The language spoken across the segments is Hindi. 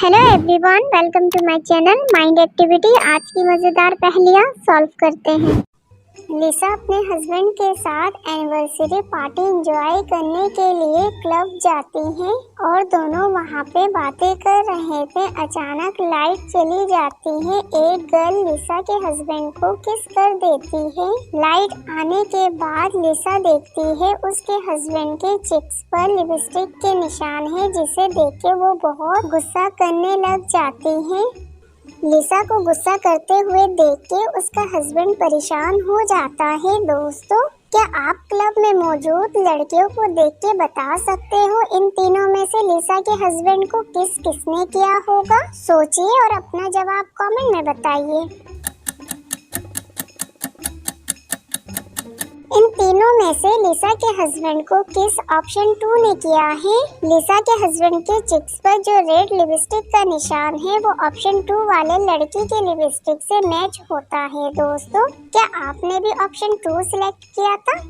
Hello everyone, welcome to my channel mind activity. आज की मज़ेदार पहेलियाँ सॉल्व करते हैं। लिसा अपने हस्बैंड के साथ एनिवर्सरी पार्टी एंजॉय करने के लिए क्लब जाती हैं और दोनों वहां पे बातें कर रहे थे। अचानक लाइट चली जाती है। एक गर्ल लिसा के हस्बैंड को किस कर देती है। लाइट आने के बाद लिसा देखती है उसके हस्बैंड के चिक्स पर लिपस्टिक के निशान है, जिसे देख के वो बहुत गुस्सा करने लग जाती है। लिसा को गुस्सा करते हुए देख के उसका हस्बैंड परेशान हो जाता है। दोस्तों, क्या आप क्लब में मौजूद लड़कियों को देख के बता सकते हो इन तीनों में से लिसा के हस्बैंड को किसने किया होगा? सोचिए और अपना जवाब कमेंट में बताइए। इन तीनों में से लिसा के हस्बैंड को किस ऑप्शन 2 ने किया है? लिसा के हस्बैंड के चिक्स पर जो रेड लिपस्टिक का निशान है वो ऑप्शन 2 वाले लड़की के लिपस्टिक से मैच होता है। दोस्तों, क्या आपने भी ऑप्शन 2 सिलेक्ट किया था?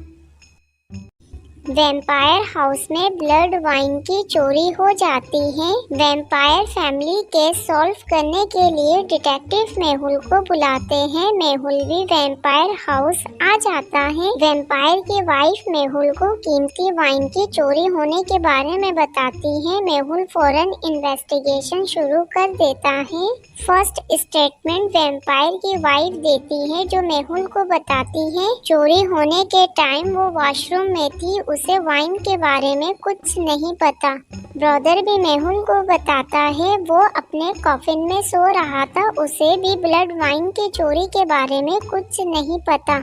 वैम्पायर हाउस में ब्लड वाइन की चोरी हो जाती है। वैम्पायर फैमिली केस सॉल्व करने के लिए डिटेक्टिव मेहुल को बुलाते हैं। मेहुल भी वैम्पायर हाउस आ जाता है। वैम्पायर की वाइफ मेहुल को कीमती वाइन की चोरी होने के बारे में बताती है। मेहुल फौरन इन्वेस्टिगेशन शुरू कर देता है। फर्स्ट स्टेटमेंट वैम्पायर की वाइफ देती है, जो मेहुल को बताती है चोरी होने के टाइम वो वॉशरूम में थी, उसे वाइन के बारे में कुछ नहीं पता। ब्रदर भी मेहुल को बताता है वो अपने कॉफिन में सो रहा था, उसे भी ब्लड वाइन की चोरी के बारे में कुछ नहीं पता।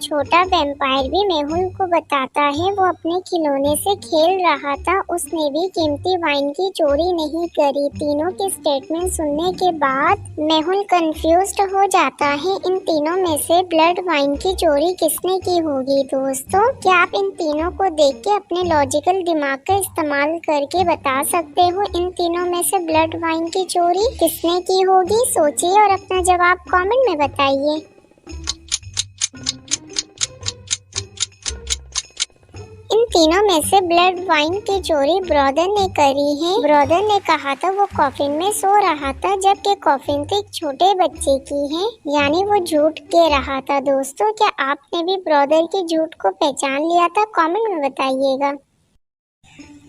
छोटा वैम्पायर भी मेहुल को बताता है वो अपने खिलौने से खेल रहा था, उसने भी कीमती वाइन की चोरी नहीं करी। तीनों की स्टेटमेंट सुनने के बाद मेहुल कंफ्यूज्ड हो जाता है। इन तीनों में से ब्लड वाइन की चोरी किसने की होगी? दोस्तों, क्या आप इन तीनों को देख के अपने लॉजिकल दिमाग का इस्तेमाल करके बता सकते हो इन तीनों में से ब्लड वाइन की चोरी किसने की होगी? सोचिए और अपना जवाब कमेंट में बताइए। इन तीनों में से ब्लड वाइन की चोरी ब्रदर ने करी है। ब्रदर ने कहा था वो कॉफिन में सो रहा था, जबकि कॉफिन तो एक छोटे बच्चे की है, यानी वो झूठ कह रहा था। दोस्तों, क्या आपने भी ब्रदर के झूठ को पहचान लिया था? कमेंट में बताइएगा।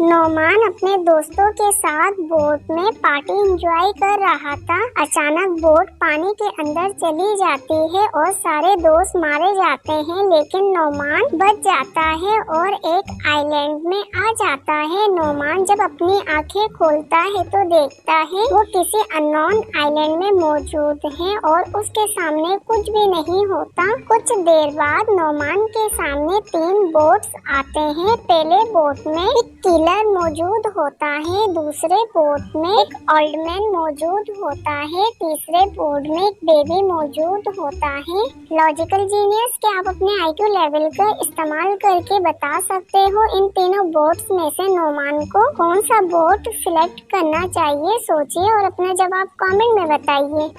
नोमान अपने दोस्तों के साथ बोट में पार्टी एंजॉय कर रहा था। अचानक बोट पानी के अंदर चली जाती है और सारे दोस्त मारे जाते हैं, लेकिन नोमान बच जाता है और एक आइलैंड में आ जाता है। नोमान जब अपनी आंखें खोलता है तो देखता है वो किसी अननोन आइलैंड में मौजूद है और उसके सामने कुछ भी नहीं होता। कुछ देर बाद नोमान के सामने 3 बोट्स आते हैं। पहले बोट में एक किलर मौजूद होता है, दूसरे बोट में एक ओल्ड मैन मौजूद होता है, तीसरे बोट में एक बेबी मौजूद होता है। लॉजिकल जीनियस, क्या आप अपने IQ लेवल का इस्तेमाल करके बता सकते हो इन तीनों बोट्स में से नोमान को कौन सा बोट सिलेक्ट करना चाहिए? सोचिए और अपना जवाब कमेंट में बताइए।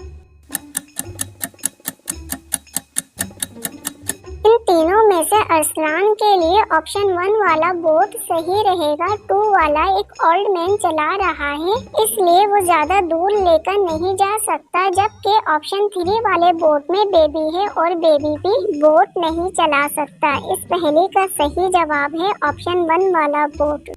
इन तीनों में से अरसलान के लिए ऑप्शन 1 वाला बोट सही रहेगा। 2 वाला एक ओल्ड मैन चला रहा है, इसलिए वो ज्यादा दूर लेकर नहीं जा सकता, जबकि ऑप्शन 3 वाले बोट में बेबी है और बेबी भी बोट नहीं चला सकता। इस पहेली का सही जवाब है ऑप्शन 1 वाला बोट।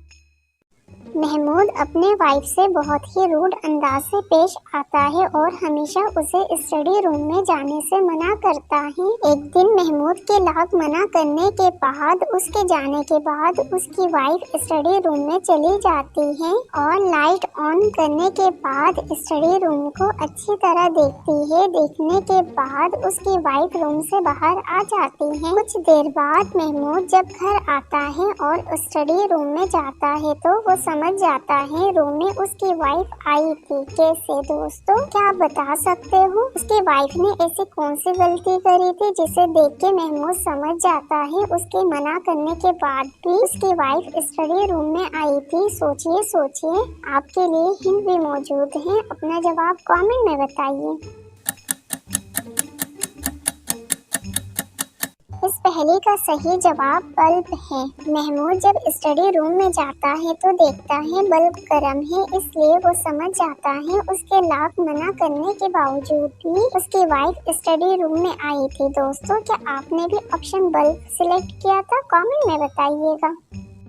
महमूद अपने वाइफ से बहुत ही रूड अंदाज से पेश आता है और हमेशा उसे स्टडी रूम में जाने से मना करता है। एक दिन महमूद के लाख मना करने के बाद उसके जाने के बाद उसकी वाइफ स्टडी रूम में चली जाती है और लाइट ऑन करने के बाद स्टडी रूम को अच्छी तरह देखती है। देखने के बाद उसकी वाइफ रूम से बाहर आ जाती है। कुछ देर बाद महमूद जब घर आता है और स्टडी रूम में जाता है तो वो समझ जाता है रूम में उसकी वाइफ आई थी। कैसे? दोस्तों, क्या आप बता सकते हो उसकी वाइफ ने ऐसी कौन सी गलती करी थी जिसे देख के महमूद समझ जाता है उसके मना करने के बाद भी उसकी वाइफ स्टडी रूम में आई थी? सोचिए, आपके लिए हिंट भी मौजूद है, अपना जवाब कमेंट में बताइए। इस पहले का सही जवाब बल्ब है। महमूद जब स्टडी रूम में जाता है तो देखता है बल्ब गर्म है, इसलिए वो समझ जाता है उसके लॉक मना करने के बावजूद भी उसकी वाइफ स्टडी रूम में आई थी। दोस्तों, क्या आपने भी ऑप्शन बल्ब सिलेक्ट किया था? कमेंट में बताइएगा।